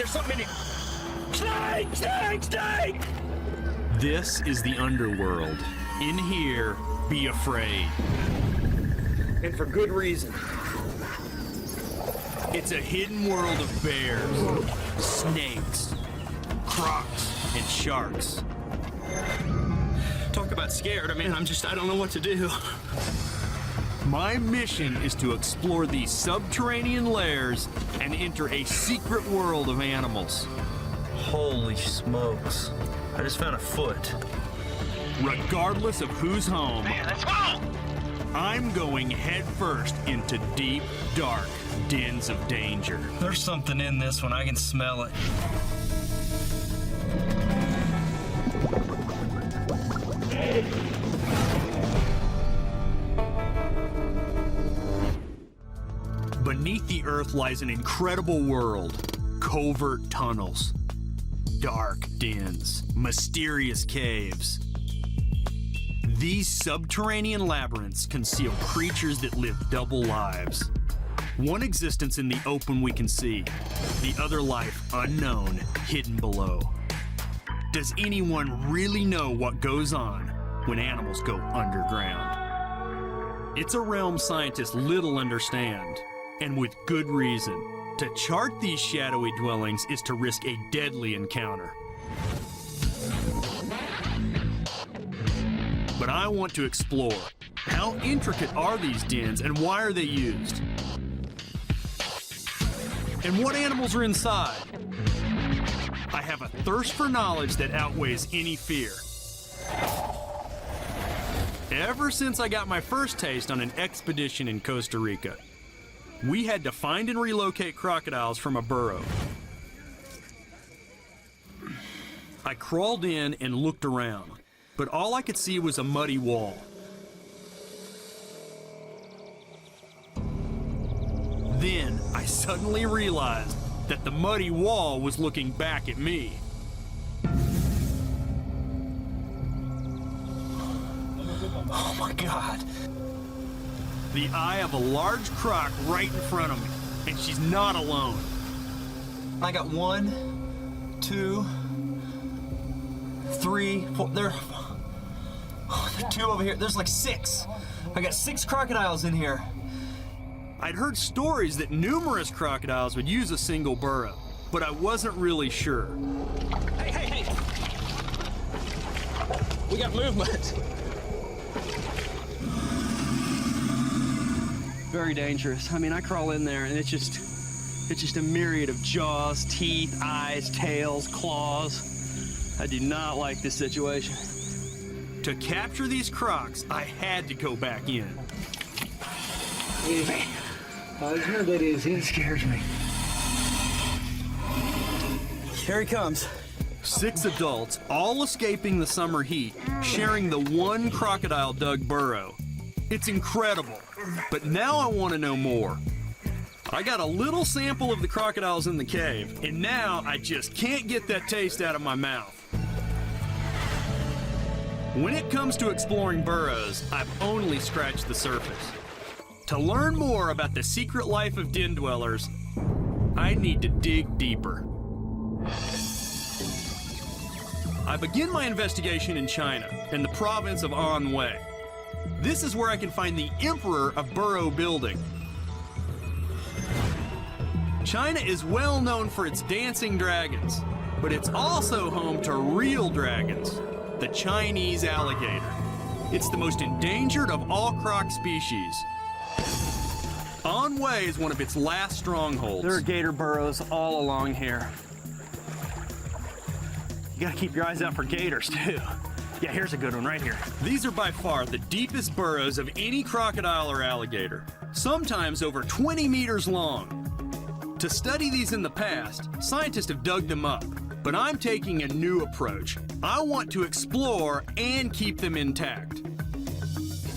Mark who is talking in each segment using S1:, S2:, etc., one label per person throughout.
S1: there's something in it. Snake! Snake! Snake!
S2: This is the underworld. In here, be afraid.
S1: And for good reason.
S2: It's a hidden world of bears, snakes, crocs, and sharks.
S1: Talk about scared. I mean, I don't know what to do.
S2: My mission is to explore these subterranean lairs and enter a secret world of animals.
S1: Holy smokes. I just found a foot.
S2: Regardless of who's home,
S1: Man, let's go!
S2: I'm going headfirst into deep, dark dens of danger.
S1: There's something in this one. I can smell it.
S2: Beneath the earth lies an incredible world. Covert tunnels, dark dens, mysterious caves. These subterranean labyrinths conceal creatures that live double lives. One existence in the open we can see, the other life unknown, hidden below. Does anyone really know what goes on when animals go underground? It's a realm scientists little understand, and with good reason. To chart these shadowy dwellings is to risk a deadly encounter. But I want to explore. How intricate are these dens and why are they used? And what animals are inside? I have a thirst for knowledge that outweighs any fear. Ever since I got my first taste on an expedition in Costa Rica, we had to find and relocate crocodiles from a burrow. I crawled in and looked around, but all I could see was a muddy wall. Then I suddenly realized that the muddy wall was looking back at me.
S1: Oh my God.
S2: The eye of a large croc right in front of me, and she's not alone.
S1: I got 1, 2, 3, 4. There are 2 over here. There's like 6. I got 6 crocodiles in here.
S2: I'd heard stories that numerous crocodiles would use a single burrow, but I wasn't really sure.
S1: Hey, hey, hey! We got movement.
S3: Very dangerous. I mean, I crawl in there and it's just a myriad of jaws, teeth, eyes, tails, claws. I do not like this situation.
S2: To capture these crocs, I had to go back in.
S4: Easy. It's not that easy. It scares me.
S3: Here he comes.
S2: 6 adults, all escaping the summer heat, sharing the one crocodile-dug burrow. It's incredible, but now I want to know more. I got a little sample of the crocodiles in the cave, and now I just can't get that taste out of my mouth. When it comes to exploring burrows, I've only scratched the surface. To learn more about the secret life of den dwellers, I need to dig deeper. I begin my investigation in China, in the province of Anhui. This is where I can find the emperor of burrow building. China is well known for its dancing dragons, but it's also home to real dragons, the Chinese alligator. It's the most endangered of all croc species. Anhui is one of its last strongholds.
S3: There are gator burrows all along here. You gotta keep your eyes out for gators too. Yeah, here's a good one right here.
S2: These are by far the deepest burrows of any crocodile or alligator, sometimes over 20 meters long. To study these in the past, scientists have dug them up, but I'm taking a new approach. I want to explore and keep them intact.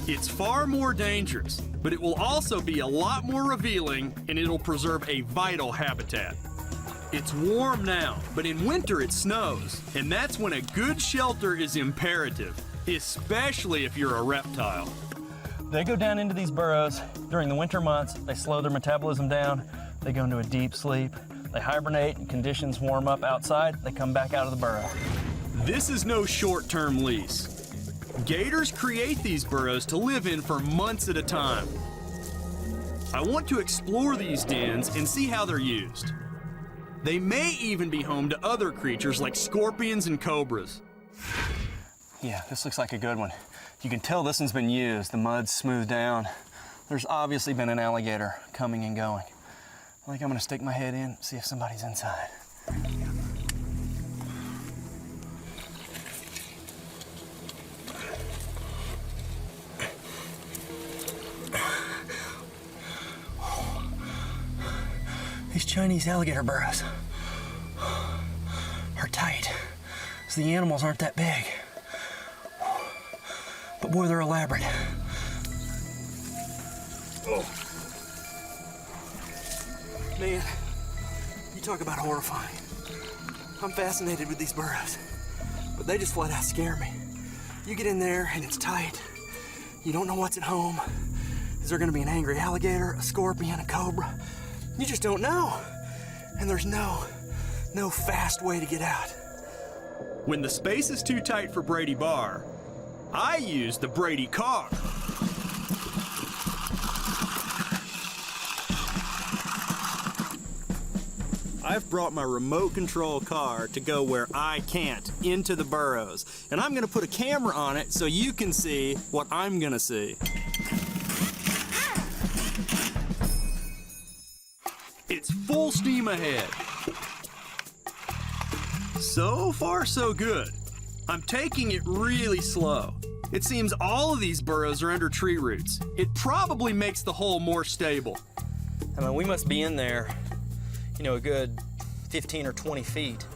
S2: It's far more dangerous, but it will also be a lot more revealing, and it'll preserve a vital habitat. It's warm now, but in winter it snows, and that's when a good shelter is imperative, especially if you're a reptile.
S3: They go down into these burrows during the winter months. They slow their metabolism down. They go into a deep sleep. They hibernate and conditions warm up outside, they come back out of the burrow.
S2: This is no short-term lease. Gators create these burrows to live in for months at a time. I want to explore these dens and see how they're used. They may even be home to other creatures like scorpions and cobras.
S3: Yeah, this looks like a good one. You can tell this one's been used. The mud's smoothed down. There's obviously been an alligator coming and going. I think I'm gonna stick my head in, see if somebody's inside. These Chinese alligator burrows are tight, so the animals aren't that big. But boy, they're elaborate. Oh. Man, you talk about horrifying. I'm fascinated with these burrows, but they just flat out scare me. You get in there and it's tight. You don't know what's at home. Is there gonna be an angry alligator, a scorpion, a cobra? You just don't know. And there's no fast way to get out.
S2: When the space is too tight for Brady Bar, I use the Brady car. I've brought my remote control car to go where I can't, into the burrows. And I'm gonna put a camera on it so you can see what I'm gonna see. It's full steam ahead. So far, so good. I'm taking it really slow. It seems all of these burrows are under tree roots. It probably makes the hole more stable.
S3: I mean, we must be in there, a good 15 or 20 feet.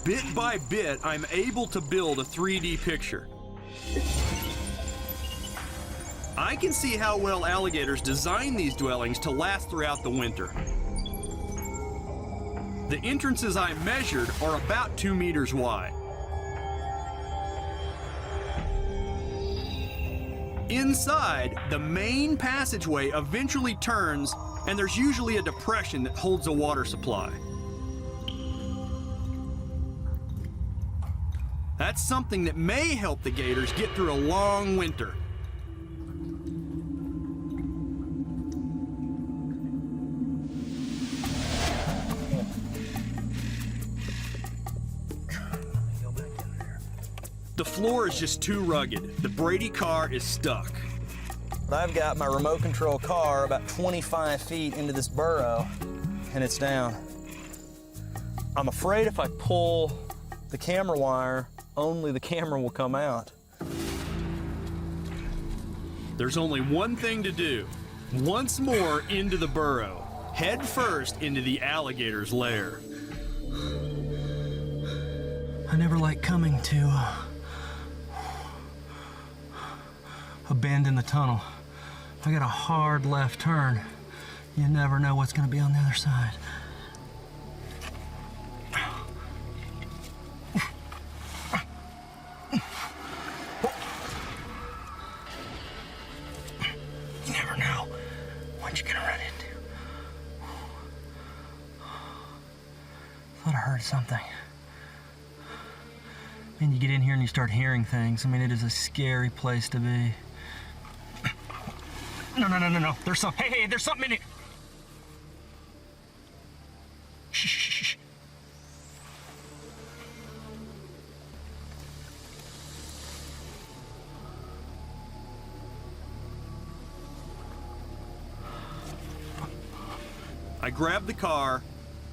S2: Bit by bit, I'm able to build a 3D picture. I can see how well alligators design these dwellings to last throughout the winter. The entrances I measured are about 2 meters wide. Inside, the main passageway eventually turns, and there's usually a depression that holds a water supply. That's something that may help the gators get through a long winter. The floor is just too rugged. The Brady car is stuck.
S3: I've got my remote control car about 25 feet into this burrow, and it's down. I'm afraid if I pull the camera wire, only the camera will come out.
S2: There's only one thing to do. Once more into the burrow. Head first into the alligator's lair.
S3: I never like coming to a bend in the tunnel. I got a hard left turn. You never know what's gonna be on the other side. You never know what you're gonna run into. Thought I heard something. And you get in here and you start hearing things. I mean, it is a scary place to be. No. There's some. Hey, there's something in it. Shh.
S2: I grab the car,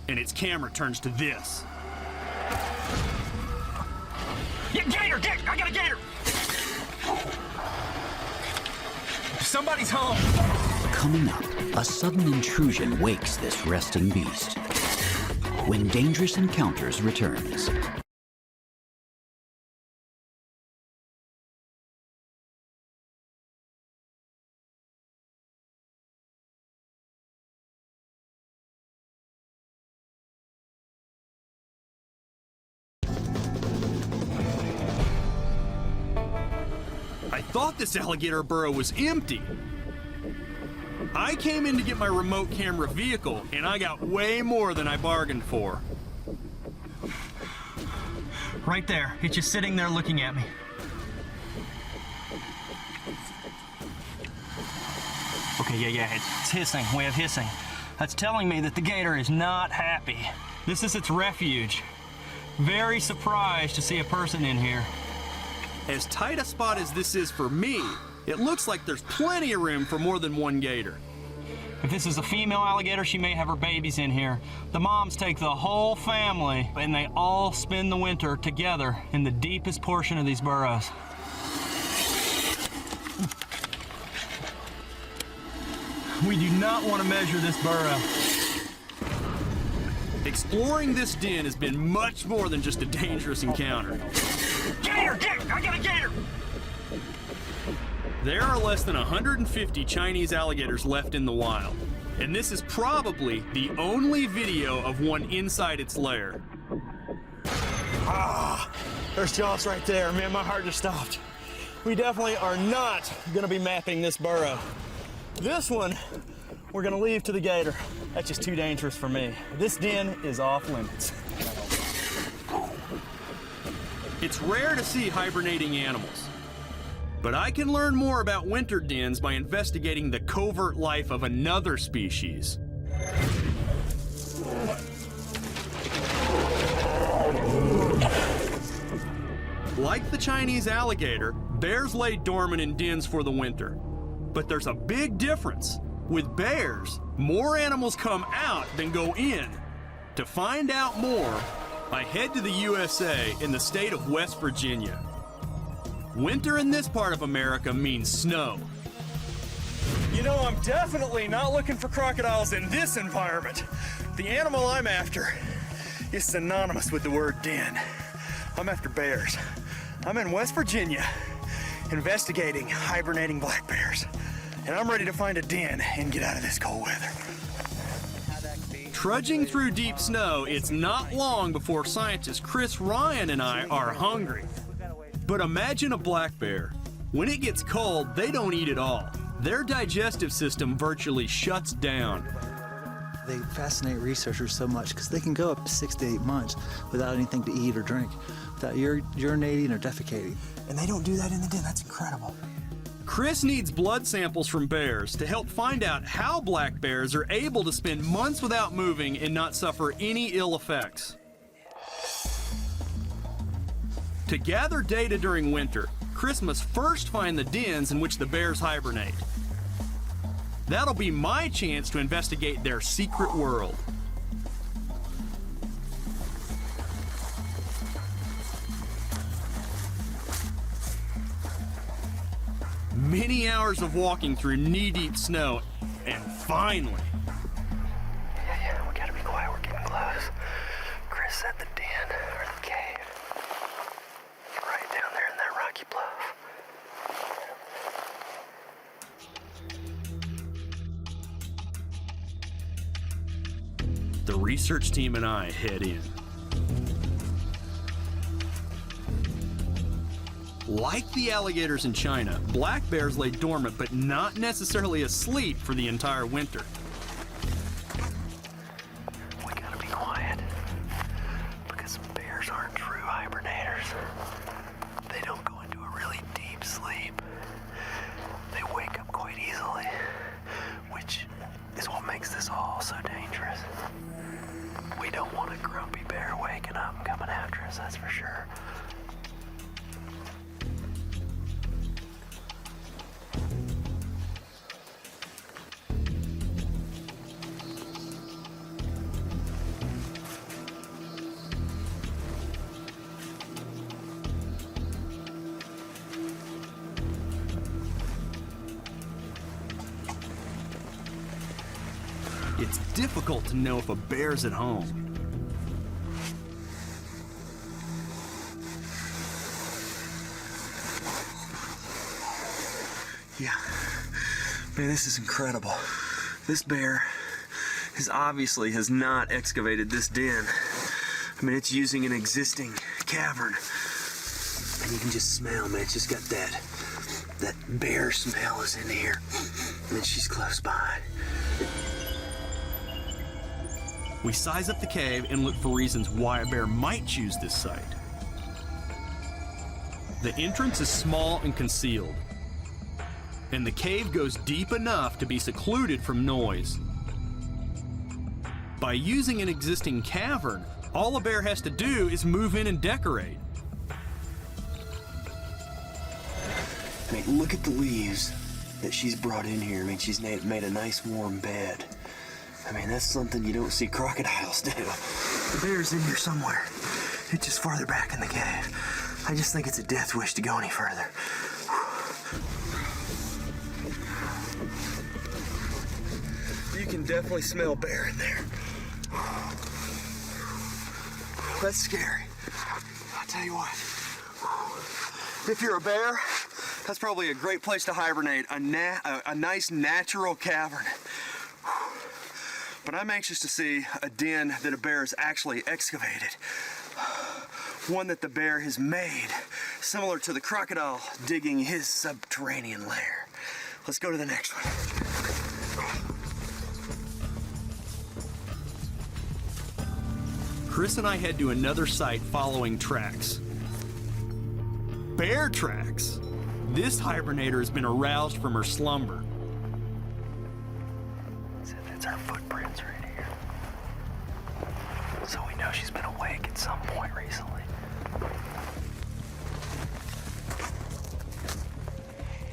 S2: and its camera turns to this.
S3: Yeah, gator! I got a gator! Somebody's home.
S5: Coming up, a sudden intrusion wakes this resting beast. When Dangerous Encounters returns.
S2: I thought this alligator burrow was empty. I came in to get my remote camera vehicle, and I got way more than I bargained for.
S1: Right there. It's just sitting there looking at me. Okay, yeah, it's hissing. We have hissing. That's telling me that the gator is not happy. This is its refuge. Very surprised to see a person in here.
S2: As tight a spot as this is for me, it looks like there's plenty of room for more than one gator.
S1: If this is a female alligator, she may have her babies in here. The moms take the whole family and they all spend the winter together in the deepest portion of these burrows. We do not want to measure this burrow.
S2: Exploring this den has been much more than just a dangerous encounter.
S1: Gator! I got a gator!
S2: There are less than 150 Chinese alligators left in the wild, and this is probably the only video of one inside its lair.
S3: There's Joss right there. Man, my heart just stopped. We definitely are not gonna be mapping this burrow. This one, we're gonna leave to the gator. That's just too dangerous for me. This den is off limits.
S2: It's rare to see hibernating animals, but I can learn more about winter dens by investigating the covert life of another species. Like the Chinese alligator, bears lay dormant in dens for the winter. But there's a big difference. With bears, more animals come out than go in. To find out more, I head to the USA in the state of West Virginia. Winter in this part of America means snow.
S3: You know, I'm definitely not looking for crocodiles in this environment. The animal I'm after is synonymous with the word den. I'm after bears. I'm in West Virginia investigating hibernating black bears. And I'm ready to find a den and get out of this cold weather.
S2: Trudging through deep snow, it's not long before scientist Chris Ryan and I are hungry. But imagine a black bear. When it gets cold, they don't eat at all. Their digestive system virtually shuts down.
S6: They fascinate researchers so much because they can go up to 6 to 8 months without anything to eat or drink, without urinating or defecating.
S3: And they don't do that in the den. That's incredible.
S2: Chris needs blood samples from bears to help find out how black bears are able to spend months without moving and not suffer any ill effects. To gather data during winter, Chris must first find the dens in which the bears hibernate. That'll be my chance to investigate their secret world. Many hours of walking through knee-deep snow, and finally...
S3: Yeah, we gotta be quiet. We're getting close. Chris said the den, or the cave, right down there in that rocky bluff.
S2: The research team and I head in. Like the alligators in China, black bears lay dormant but not necessarily asleep for the entire winter.
S3: We gotta be quiet, because bears aren't true hibernators. They don't go into a really deep sleep. They wake up quite easily, which is what makes this all so dangerous. We don't want a grumpy bear waking up and coming after us, that's for sure.
S2: It's difficult to know if a bear's at home.
S3: Yeah, man, this is incredible. This bear obviously has not excavated this den. I mean, it's using an existing cavern. And you can just smell, man, it's just got that bear smell is in here. and she's close by.
S2: We size up the cave and look for reasons why a bear might choose this site. The entrance is small and concealed, and the cave goes deep enough to be secluded from noise. By using an existing cavern, all a bear has to do is move in and decorate.
S3: I mean, look at the leaves that she's brought in here. I mean, she's made a nice warm bed. I mean, that's something you don't see crocodiles do. The bear's in here somewhere. It's just farther back in the cave. I just think it's a death wish to go any further. You can definitely smell bear in there. That's scary. I'll tell you what. If you're a bear, that's probably a great place to hibernate, a nice natural cavern. But I'm anxious to see a den that a bear has actually excavated. One that the bear has made, similar to the crocodile digging his subterranean lair. Let's go to the next one.
S2: Chris and I head to another site following tracks. Bear tracks! This hibernator has been aroused from her slumber.
S3: It's our footprints right here. So we know she's been awake at some point recently.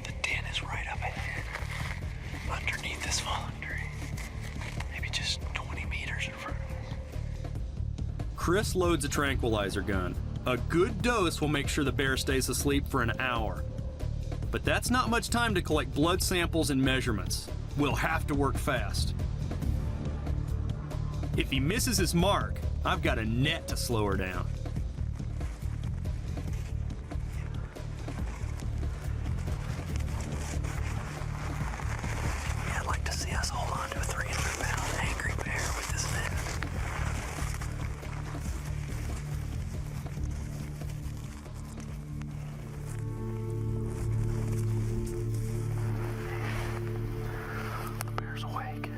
S3: The den is right up ahead, underneath this fallen tree. Maybe just 20 meters in front of us.
S2: Chris loads a tranquilizer gun. A good dose will make sure the bear stays asleep for an hour. But that's not much time to collect blood samples and measurements. We'll have to work fast. If he misses his mark, I've got a net to slow her down.
S3: Yeah, I'd like to see us hold on to a 300-pound angry bear with this net. The bear's awake.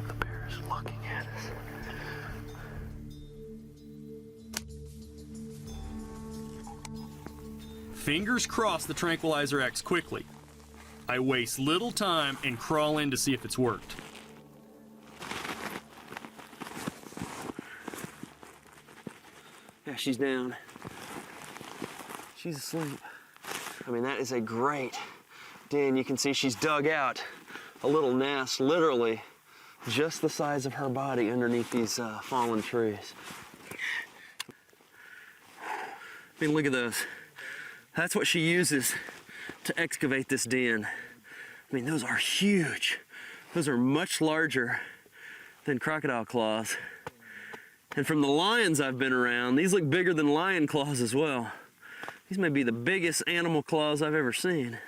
S3: The bear is looking at us.
S2: Fingers crossed the tranquilizer acts quickly. I waste little time and crawl in to see if it's worked.
S3: Yeah, she's down. She's asleep. I mean, that is a great den. You can see she's dug out a little nest, literally just the size of her body underneath these fallen trees. I mean, look at those. That's what she uses to excavate this den. I mean, those are huge. Those are much larger than crocodile claws. And from the lions I've been around, these look bigger than lion claws as well. These may be the biggest animal claws I've ever seen.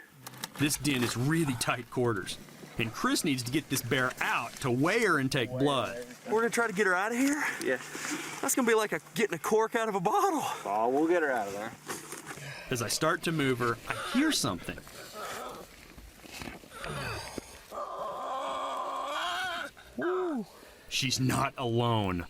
S2: This den is really tight quarters, and Chris needs to get this bear out to weigh her and take blood.
S3: We're gonna try to get her out of here?
S4: Yeah.
S3: That's gonna be like getting a cork out of a bottle.
S4: Oh, we'll get her out of there.
S2: As I start to move her, I hear something. She's not alone.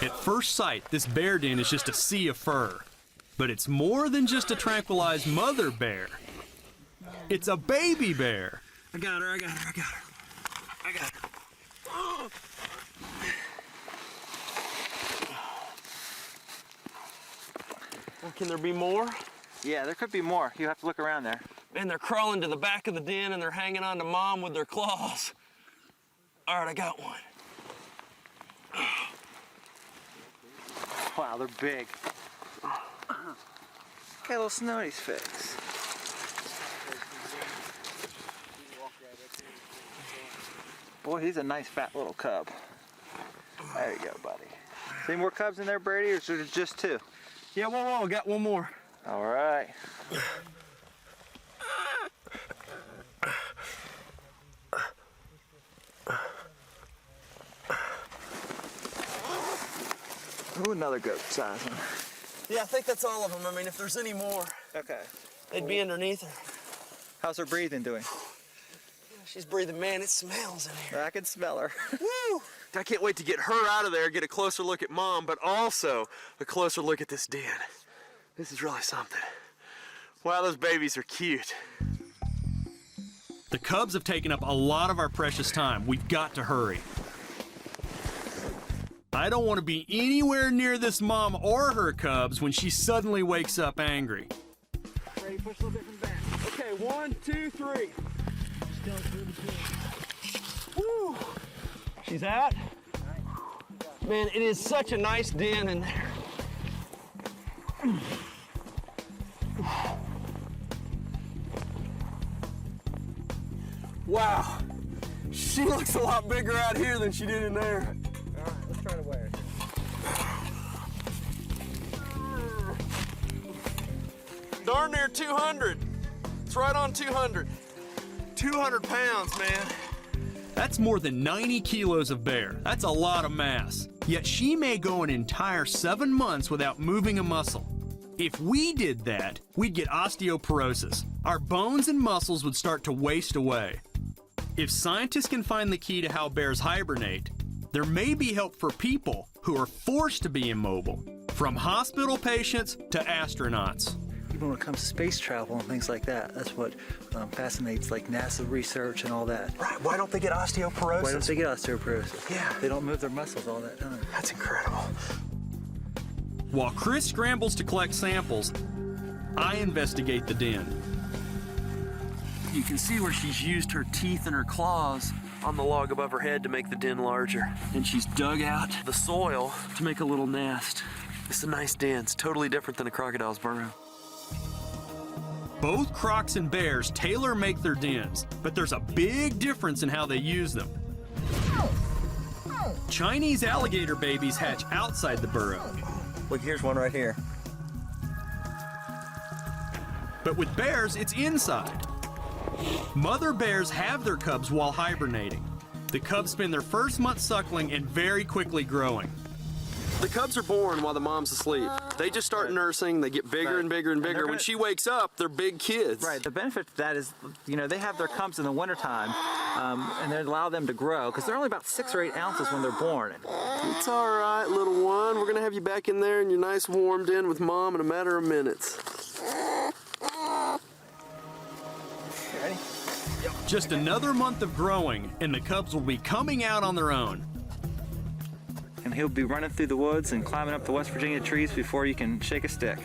S2: At first sight, this bear den is just a sea of fur. But it's more than just a tranquilized mother bear. It's a baby bear.
S3: I got her, I got her, I got her. I got her. Well, can there be more?
S4: Yeah, there could be more. You have to look around there.
S3: And they're crawling to the back of the den and they're hanging on to Mom with their claws. All right, I got one.
S4: Wow, they're big. Look at little Snowdy's face. Boy, he's a nice fat little cub. There you go, buddy. See more cubs in there, Brady, or is there just two?
S3: Yeah, whoa, got one more.
S4: All right. Ooh, another good size one.
S3: Yeah, I think that's all of them. I mean, if there's any more,
S4: Okay.
S3: they'd be underneath her.
S4: How's her breathing doing?
S3: She's breathing. Man, it smells in here.
S4: I can smell her.
S3: Woo! I can't wait to get her out of there, get a closer look at Mom, but also a closer look at this den. This is really something. Wow, those babies are cute.
S2: The cubs have taken up a lot of our precious time. We've got to hurry. I don't want to be anywhere near this mom or her cubs when she suddenly wakes up angry.
S3: Ready, push a little bit from the back. Okay, 1, 2, 3. Woo! She's out. Man, it is such a nice den in there. Wow, she looks a lot bigger out here than she did in there.
S4: All right, let's try to wear it.
S3: Darn near 200. It's right on 200. 200 pounds, man.
S2: That's more than 90 kilos of bear. That's a lot of mass. Yet she may go an entire 7 months without moving a muscle. If we did that, we'd get osteoporosis. Our bones and muscles would start to waste away. If scientists can find the key to how bears hibernate, there may be help for people who are forced to be immobile, from hospital patients to astronauts.
S6: Even when it comes to space travel and things like that, that's what fascinates like NASA research and all that.
S3: Right, why don't they get osteoporosis?
S6: Why don't they get osteoporosis?
S3: Yeah.
S6: They don't move their muscles all that time.
S3: That's incredible.
S2: While Chris scrambles to collect samples, I investigate the den.
S3: You can see where she's used her teeth and her claws on the log above her head to make the den larger. And she's dug out the soil to make a little nest. It's a nice den. It's totally different than a crocodile's burrow.
S2: Both crocs and bears tailor-make their dens, but there's a big difference in how they use them. Chinese alligator babies hatch outside the burrow.
S4: Look, here's one right here.
S2: But with bears, it's inside. Mother bears have their cubs while hibernating. The cubs spend their first month suckling and very quickly growing.
S3: The cubs are born while the mom's asleep. They just start nursing, they get bigger and bigger and bigger. When she wakes up, they're big kids.
S4: Right, the benefit to that is, you know, they have their cubs in the wintertime, and they allow them to grow, because they're only about 6 or 8 ounces when they're born.
S3: It's all right, little one. We're gonna have you back in there in your nice warm den with Mom in a matter of minutes.
S4: Ready?
S2: Just another month of growing, and the cubs will be coming out on their own.
S4: And he'll be running through the woods and climbing up the West Virginia trees before you can shake a stick.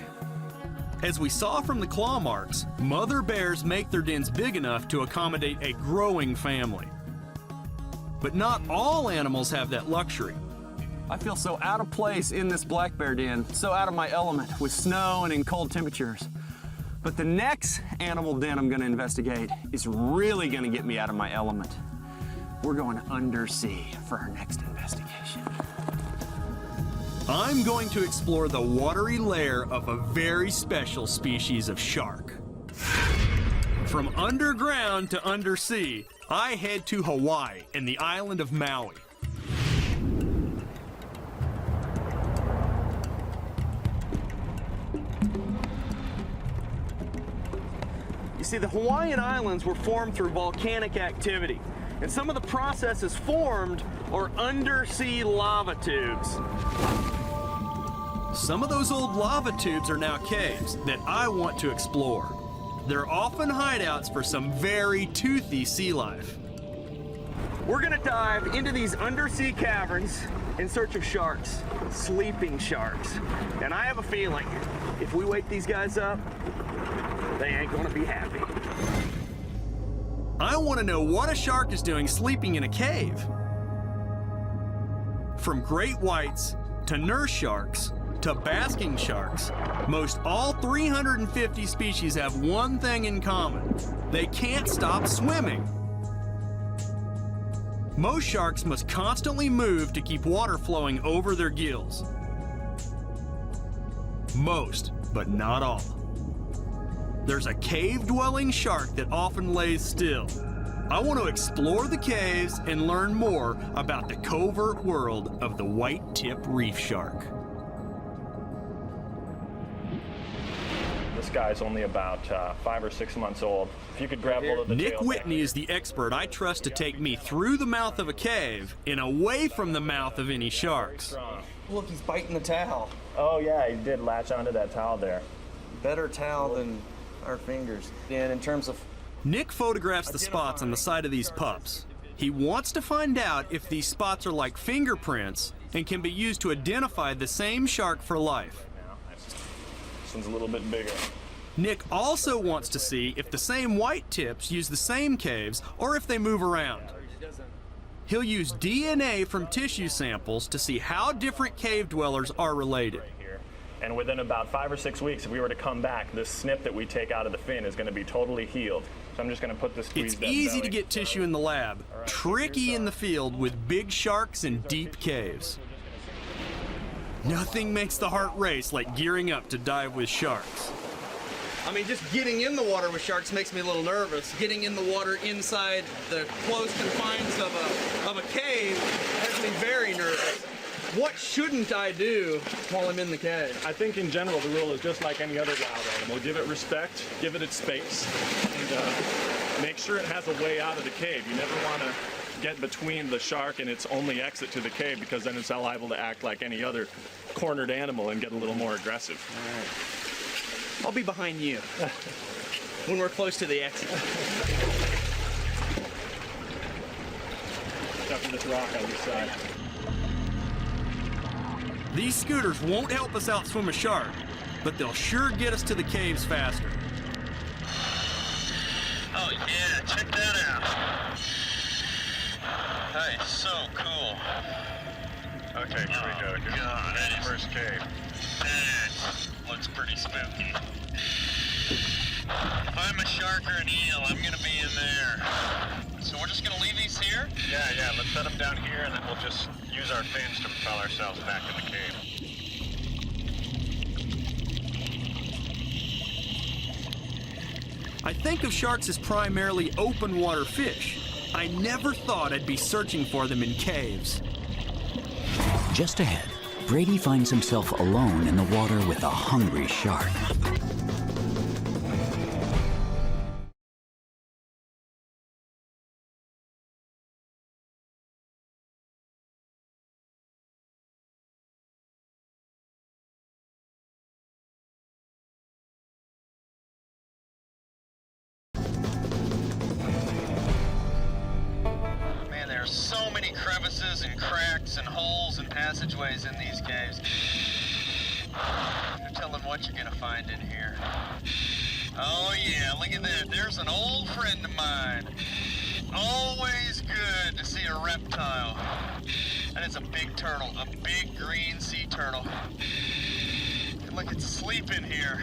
S2: As we saw from the claw marks, mother bears make their dens big enough to accommodate a growing family. But not all animals have that luxury.
S3: I feel so out of place in this black bear den, so out of my element with snow and in cold temperatures. But the next animal den I'm gonna investigate is really gonna get me out of my element. We're going undersea for our next investigation.
S2: I'm going to explore the watery lair of a very special species of shark. From underground to undersea, I head to Hawaii and the island of Maui.
S3: You see, the Hawaiian Islands were formed through volcanic activity, and some of the processes formed are undersea lava tubes.
S2: Some of those old lava tubes are now caves that I want to explore. They're often hideouts for some very toothy sea life.
S3: We're gonna dive into these undersea caverns in search of sharks, sleeping sharks. And I have a feeling, if we wake these guys up, they ain't gonna be happy.
S2: I want to know what a shark is doing sleeping in a cave. From great whites to nurse sharks to basking sharks, most all 350 species have one thing in common. They can't stop swimming. Most sharks must constantly move to keep water flowing over their gills. Most, but not all. there's a cave-dwelling shark that often lays still. I want to explore the caves and learn more about the covert world of the white-tip reef shark.
S7: This guy's only about 5 or 6 months old. If you could grab hold of the
S2: Nick
S7: tail back
S2: Whitney
S7: here.
S2: is the expert I trust to take me through the mouth of a cave and away from the mouth of any sharks.
S3: Look, he's biting the towel.
S7: Oh yeah, he did latch onto that towel there.
S3: Better towel than our fingers. And in terms of
S2: Nick photographs the spots on the side of these pups. He wants to find out if these spots are like fingerprints and can be used to identify the same shark for life.
S7: This one's a little bit bigger.
S2: Nick also wants to see if the same white tips use the same caves or if they move around. He'll use DNA from tissue samples to see how different cave dwellers are related.
S7: And within about 5 or 6 weeks, if we were to come back, this snip that we take out of the fin is going to be totally healed. So I'm just going to put this.
S2: It's easy to get tissue in the lab, tricky in the field with big sharks and deep caves. Nothing makes the heart race like gearing up to dive with sharks.
S3: I mean, just getting in the water with sharks makes me a little nervous. Getting in the water inside the closed confines of a cave has me very nervous. What shouldn't I do while I'm in the cave?
S7: I think in general the rule is just like any other wild animal. Give it respect, give it its space, and make sure it has a way out of the cave. You never want to get between the shark and its only exit to the cave, because then it's liable to act like any other cornered animal and get a little more aggressive.
S3: All right. I'll be behind you when we're close to the exit.
S7: Except for this rock on this side.
S2: These scooters won't help us outswim a shark, but they'll sure get us to the caves faster.
S8: Oh yeah, check that out. That is so cool.
S7: Okay, here we go. Here's
S8: God, that is,
S7: first cave.
S8: that looks pretty spooky. If I'm a shark or an eel, I'm gonna be in there. So we're just gonna leave these here?
S7: Yeah, let's set them down here and then we'll just use our fins to propel ourselves back in the cave.
S2: I think of sharks as primarily open water fish. I never thought I'd be searching for them in caves.
S5: Just ahead, Brady finds himself alone in the water with a hungry shark.
S8: Man, there are so many crevices and cracks and holes and passageways in these caves. No telling what you're gonna find in here. Oh yeah, look at that. There's an old friend of mine. Always good to see a reptile. And it's a big turtle, a big green sea turtle. Look, it's asleep in here.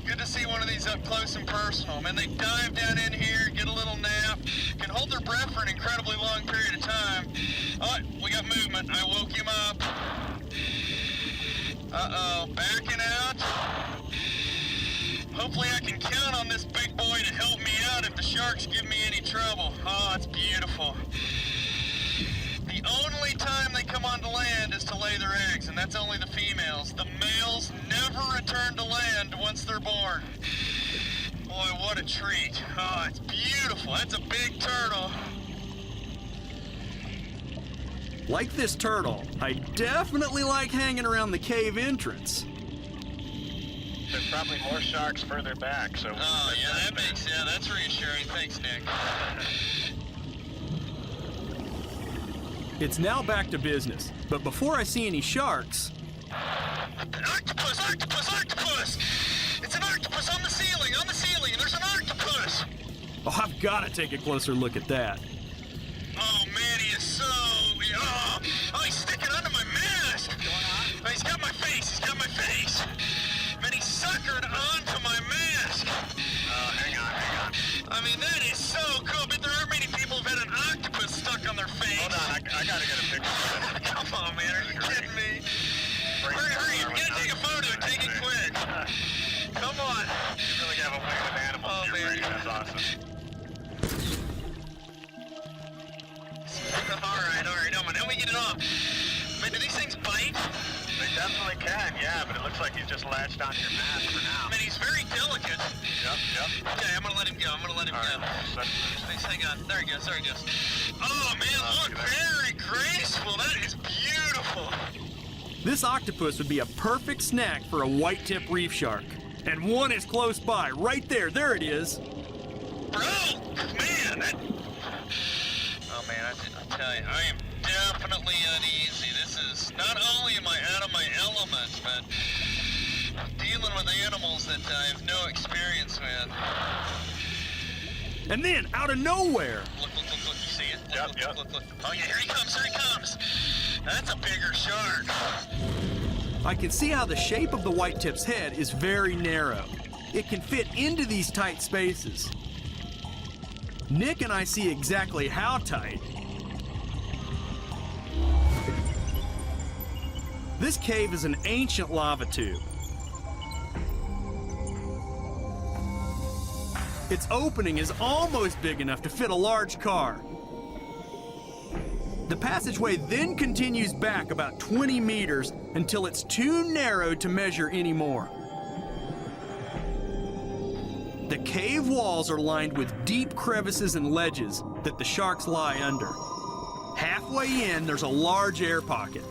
S8: Good to see one of these up close and personal. Man, they dive down in here, get a little nap, can hold their breath for an incredibly long period of time. Oh, we got movement. I woke him up. Uh-oh, backing out. Hopefully I can count on this big boy to help me out if the sharks give me any trouble. Oh, it's beautiful. The only time they come onto land is to lay their eggs, and that's only the females. The males never return to land once they're born. Boy, what a treat. Oh, it's beautiful. That's a big turtle.
S2: Like this turtle, I definitely like hanging around the cave entrance.
S7: There's probably more sharks further back, so...
S8: Oh, yeah, that's reassuring. Thanks, Nick.
S2: It's now back to business, but before I see any sharks,
S8: Octopus, octopus, octopus! It's an octopus on the ceiling, there's an octopus!
S2: oh, I've got to take a closer look at that.
S8: Oh man, he is so... Oh, he's sticking under my mask! Oh, he's got my face! Man, he's suckered onto my mask!
S7: Oh, hang on.
S8: I mean, that is so cool, but there aren't many people who've had an octopus stuck on their face.
S7: Hold on, I gotta get a picture of it.
S8: Come on, man, are you kidding me? Hurry, you gotta take a photo, take it quick. Come on.
S7: You really
S8: Alright, help me get it off. Man, do these things bite? They definitely can, yeah, but it looks like he's just latched onto your mask for now. Man, he's very delicate. Yep. Okay, I'm gonna let him go. Please hang on. There he goes. Oh, man, look, very graceful. That is beautiful.
S2: This octopus would be a perfect snack for a white-tip reef shark. And one is close by, right there. There it is.
S8: Bro, man, that... Oh, man, I tell you, I am definitely uneasy. This is, not only am I out of my element, but dealing with animals that I have no experience with.
S2: And then, out of nowhere,
S8: Look, you see it? Look. Oh, yeah, here he comes. That's a bigger shark.
S2: I can see how the shape of the white-tip's head is very narrow. It can fit into these tight spaces. Nick and I see exactly how tight. This cave is an ancient lava tube. Its opening is almost big enough to fit a large car. The passageway then continues back about 20 meters until it's too narrow to measure anymore. The cave walls are lined with deep crevices and ledges that the sharks lie under. Halfway in, there's a large air pocket.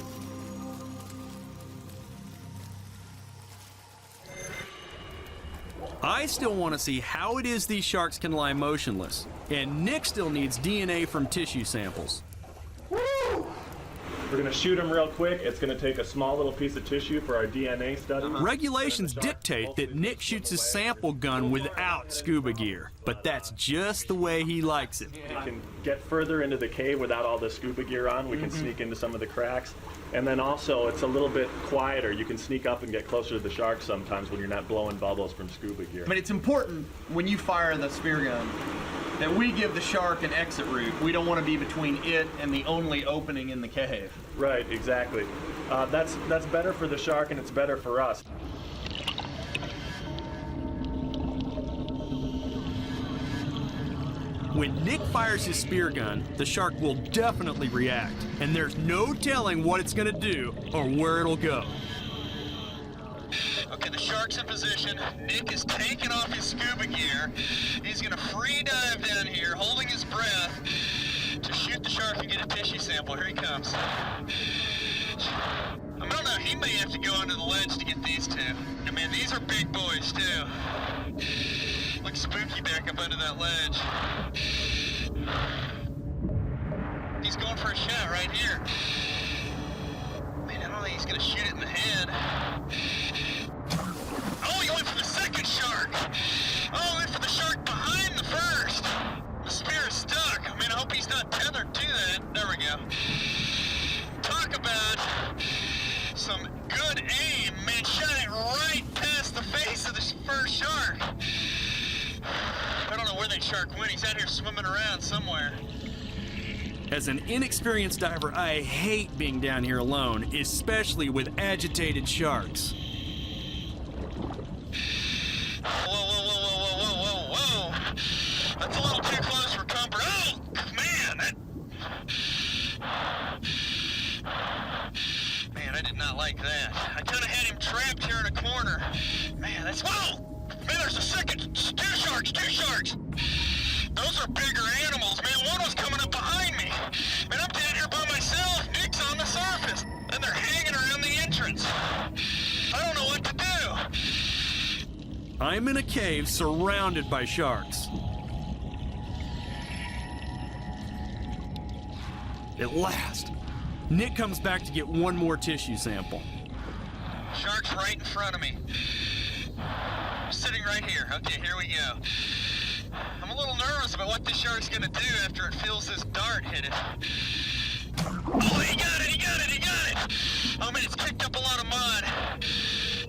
S2: I still want to see how it is these sharks can lie motionless, and Nick still needs DNA from tissue samples.
S7: We're going to shoot him real quick. It's going to take a small little piece of tissue for our DNA study.
S2: Regulations dictate that Nick shoots his sample gun without scuba gear, but that's just the way he likes it.
S7: We can get further into the cave without all the scuba gear on. We can sneak into some of the cracks. And then also, it's a little bit quieter. You can sneak up and get closer to the sharks sometimes when you're not blowing bubbles from scuba gear.
S3: But it's important when you fire the spear gun that we give the shark an exit route. We don't want to be between it and the only opening in the cave.
S7: Right, exactly. That's better for the shark and it's better for us.
S2: When Nick fires his spear gun, the shark will definitely react, and there's no telling what it's gonna do or where it'll go.
S8: Okay, the shark's in position. Nick is taking off his scuba gear. He's gonna free dive down here, holding his breath, to shoot the shark and get a tissue sample. Here he comes. I don't know, he may have to go under the ledge to get these two. I mean, these are big boys, too. Looks spooky back up under that ledge. He's going for a shot right here. Man, I don't think he's gonna shoot it in the head. Oh, he went for the second shark! Oh, he went for the shark behind the first! The spear is stuck. I mean, I hope he's not tethered to that. There we go. Talk about some good aim. Man, shot it right past the face of the first shark. I don't know where that shark went. He's out here swimming around somewhere.
S2: As an inexperienced diver, I hate being down here alone, especially with agitated sharks.
S8: Whoa. That's a little too close for comfort. Oh, man, Man, I did not like that. I kind of had him trapped here in a corner. Man, that's... Whoa! Man, there's a second... Two sharks! Those are bigger animals, man. One was coming up behind me. Man, I'm down here by myself. Nick's on the surface. And they're hanging around the entrance. I don't know what to do.
S2: I'm in a cave surrounded by sharks. At last, Nick comes back to get one more tissue sample.
S8: Shark's right in front of me. Sitting right here. Okay, here we go. I'm a little nervous about what this shark's gonna do after it feels this dart hit it. Oh, he got it! Oh man, it's kicked up a lot of mud.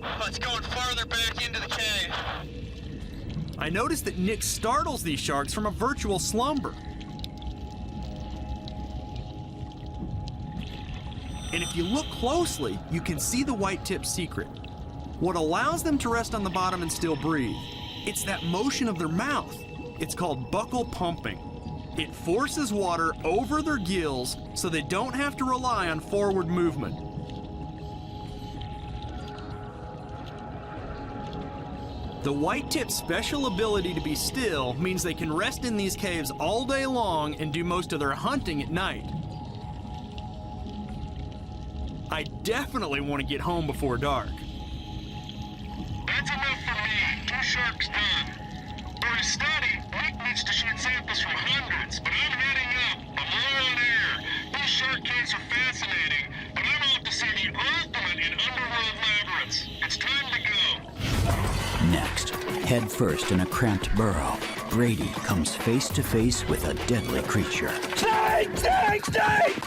S8: Oh, it's going farther back into the cave.
S2: I notice that Nick startles these sharks from a virtual slumber. And if you look closely, you can see the white-tip's secret. What allows them to rest on the bottom and still breathe? It's that motion of their mouth. It's called buccal pumping. It forces water over their gills so they don't have to rely on forward movement. The white-tip's special ability to be still means they can rest in these caves all day long and do most of their hunting at night. I definitely want to get home before dark.
S8: That's enough for me. 2 sharks done. For his study, Nick needs to shoot samples from hundreds, but I'm heading up. I'm low on air. These shark caves are fascinating, but I'm off to see the ultimate in underworld labyrinths. It's time to go.
S5: Next, head first in a cramped burrow, Grady comes face to face with a deadly creature.
S1: Snake! Snake! Snake!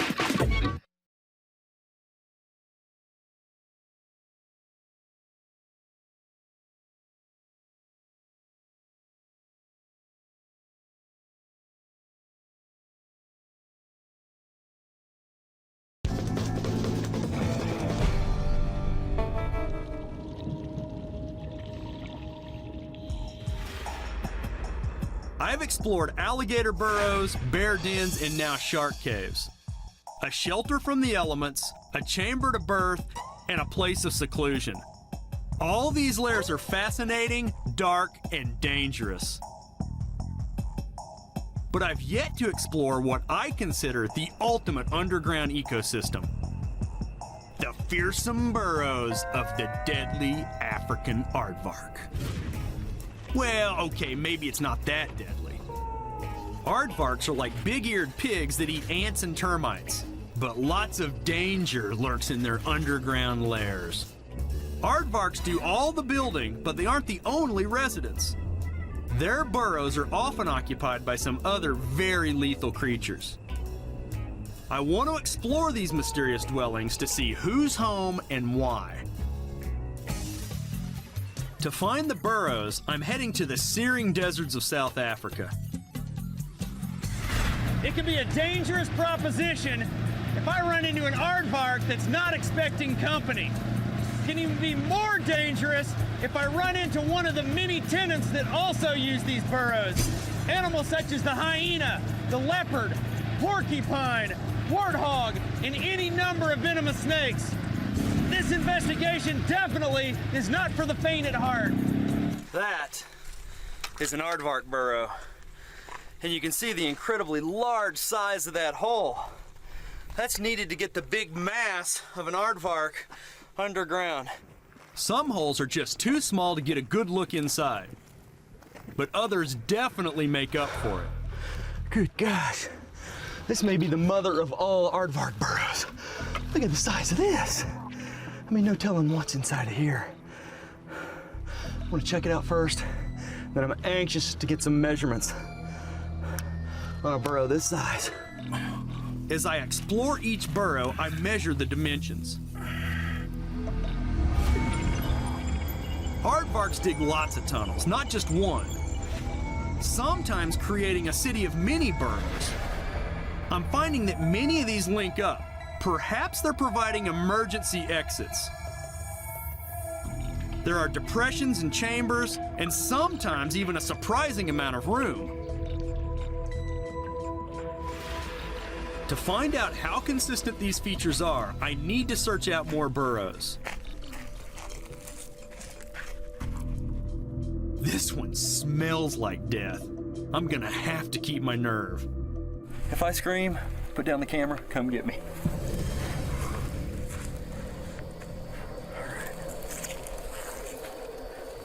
S2: I've explored alligator burrows, bear dens, and now shark caves. A shelter from the elements, a chamber to birth, and a place of seclusion. All these lairs are fascinating, dark, and dangerous. But I've yet to explore what I consider the ultimate underground ecosystem. The fearsome burrows of the deadly African aardvark. Well, okay, maybe it's not that deadly. Aardvarks are like big-eared pigs that eat ants and termites, but lots of danger lurks in their underground lairs. Aardvarks do all the building, but they aren't the only residents. Their burrows are often occupied by some other very lethal creatures. I want to explore these mysterious dwellings to see who's home and why. To find the burrows, I'm heading to the searing deserts of South Africa.
S1: It can be a dangerous proposition if I run into an aardvark that's not expecting company. It can even be more dangerous if I run into one of the many tenants that also use these burrows. Animals such as the hyena, the leopard, porcupine, warthog, and any number of venomous snakes. This investigation definitely is not for the faint at heart.
S3: That is an aardvark burrow. And you can see the incredibly large size of that hole. That's needed to get the big mass of an aardvark underground.
S2: Some holes are just too small to get a good look inside, but others definitely make up for it.
S3: Good gosh. This may be the mother of all aardvark burrows. Look at the size of this. I mean, no telling what's inside of here. I want to check it out first, then I'm anxious to get some measurements on a burrow this size.
S2: As I explore each burrow, I measure the dimensions. Aardvarks dig lots of tunnels, not just one. Sometimes creating a city of mini burrows. I'm finding that many of these link up. Perhaps they're providing emergency exits. There are depressions and chambers, and sometimes even a surprising amount of room. To find out how consistent these features are, I need to search out more burrows. This one smells like death. I'm gonna have to keep my nerve.
S3: If I scream, put down the camera, come get me.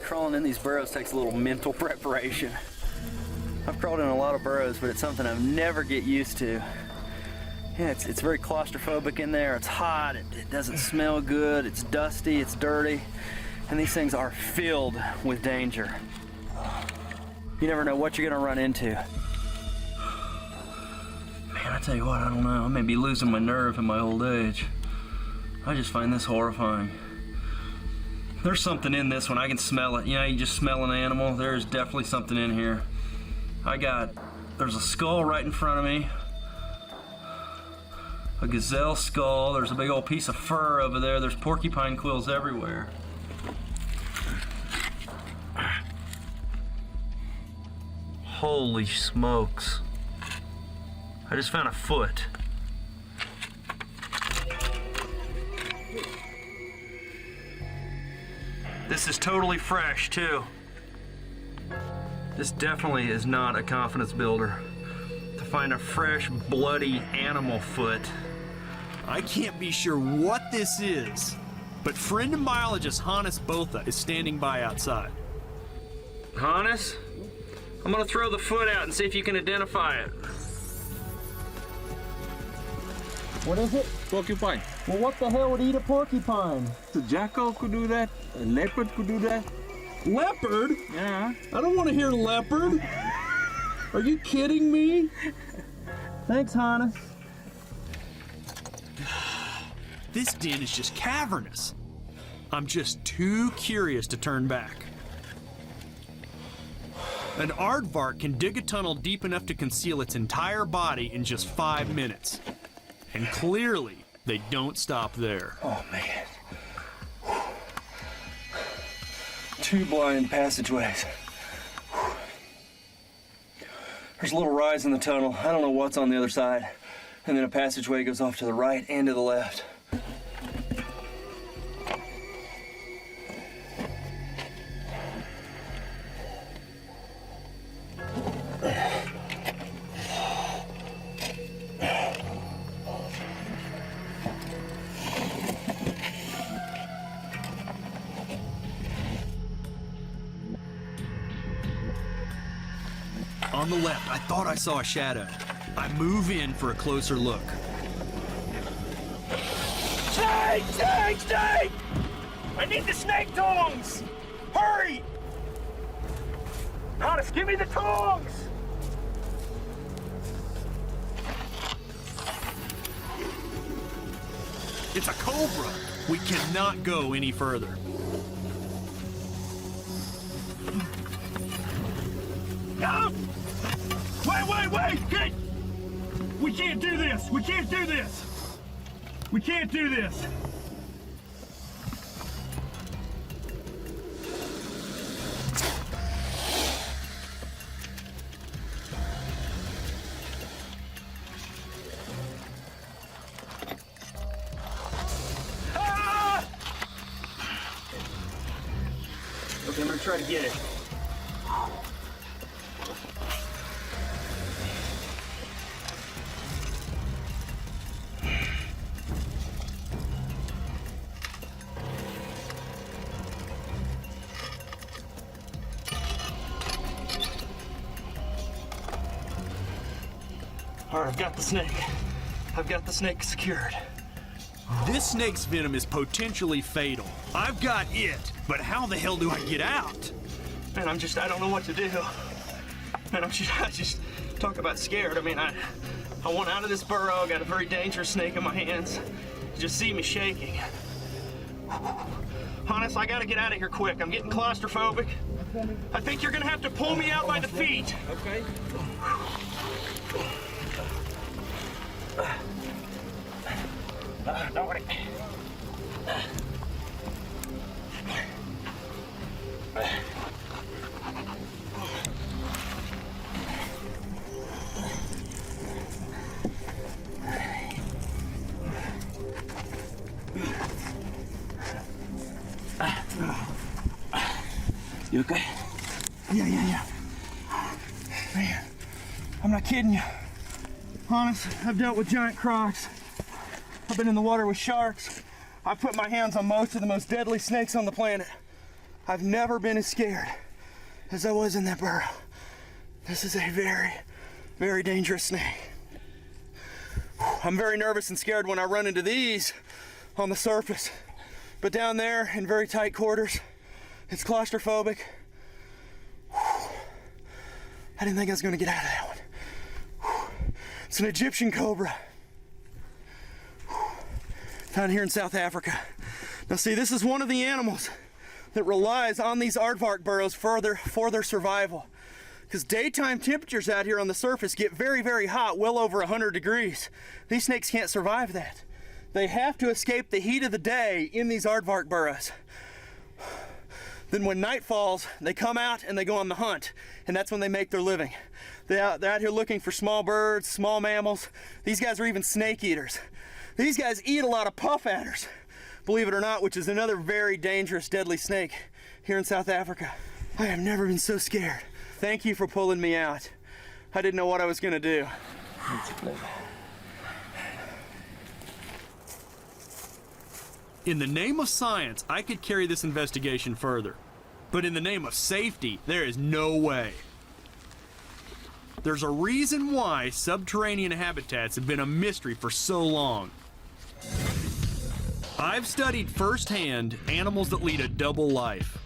S3: Crawling in these burrows takes a little mental preparation. I've crawled in a lot of burrows, but it's something I never get used to. Yeah, it's very claustrophobic in there. It's hot, it doesn't smell good, it's dusty, it's dirty, and these things are filled with danger. You never know what you're gonna run into. Man, I tell you what, I don't know. I may be losing my nerve in my old age. I just find this horrifying. There's something in this one. I can smell it. You know, you just smell an animal. There's definitely something in here. There's a skull right in front of me. A gazelle skull. There's a big old piece of fur over there. There's porcupine quills everywhere. Holy smokes.
S2: I just found a foot. This is totally fresh, too. This definitely is not a confidence builder. To find a fresh, bloody animal foot. I can't be sure what this is, but friend and biologist Hannes Botha is standing by outside. Hannes, I'm gonna throw the foot out and see if you can identify it.
S1: What is it?
S9: Porcupine.
S1: Well, what the hell would eat a porcupine?
S9: The jackal could do that. A leopard could do that.
S1: Leopard?
S9: Yeah.
S1: I don't want to hear leopard. Are you kidding me? Thanks, Hannes.
S2: This den is just cavernous. I'm just too curious to turn back. An aardvark can dig a tunnel deep enough to conceal its entire body in just 5 minutes. And clearly, they don't stop there.
S3: Oh, man. 2 blind passageways. There's a little rise in the tunnel. I don't know what's on the other side. And then a passageway goes off to the right and to the left.
S2: On the left, I thought I saw a shadow. I move in for a closer look.
S1: Snake! Snake! Snake! I need the snake tongs! Hurry! Hannes, give me the tongs!
S2: It's a cobra. We cannot go any further.
S1: No! Wait! We can't do this! We can't do this! We can't do this! Ah! Okay, I'm gonna try to get it. All right, I've got the snake. I've got the snake secured.
S2: This snake's venom is potentially fatal. I've got it, but how the hell do I get out?
S1: Man, I don't know what to do. Man, I just talk about scared. I mean, I want out of this burrow. I got a very dangerous snake in my hands. You just see me shaking. Hannes, I gotta get out of here quick. I'm getting claustrophobic. I think you're gonna have to pull me out by the feet.
S9: Okay.
S1: Don't worry.
S3: You okay?
S1: Yeah. Man, I'm not kidding you. Honest, I've dealt with giant crocs. I've been in the water with sharks. I've put my hands on most of the most deadly snakes on the planet. I've never been as scared as I was in that burrow. This is a very, very dangerous snake. I'm very nervous and scared when I run into these on the surface. But down there in very tight quarters, it's claustrophobic. I didn't think I was gonna get out of that one. It's an Egyptian cobra. Found here in South Africa. Now see, this is one of the animals that relies on these aardvark burrows for their survival. Because daytime temperatures out here on the surface get very, very hot, well over 100 degrees. These snakes can't survive that. They have to escape the heat of the day in these aardvark burrows. Then when night falls, they come out and they go on the hunt, and that's when they make their living.
S3: They're out here looking for small birds, small mammals. These guys are even snake eaters. These guys eat a lot of puff adders, believe it or not, which is another very dangerous, deadly snake here in South Africa. I have never been so scared. Thank you for pulling me out. I didn't know what I was gonna do.
S2: In the name of science, I could carry this investigation further. But in the name of safety, there is no way. There's a reason why subterranean habitats have been a mystery for so long. I've studied firsthand animals that lead a double life.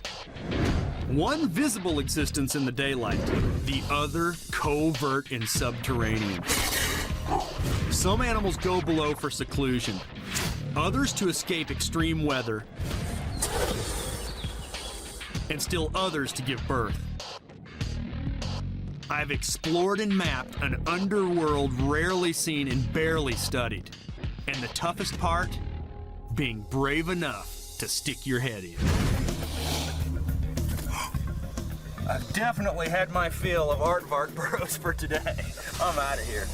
S2: One visible existence in the daylight, the other covert and subterranean. Some animals go below for seclusion, others to escape extreme weather, and still others to give birth. I've explored and mapped an underworld rarely seen and barely studied. And the toughest part, being brave enough to stick your head in.
S3: I've definitely had my fill of aardvark burrows for today. I'm out of here.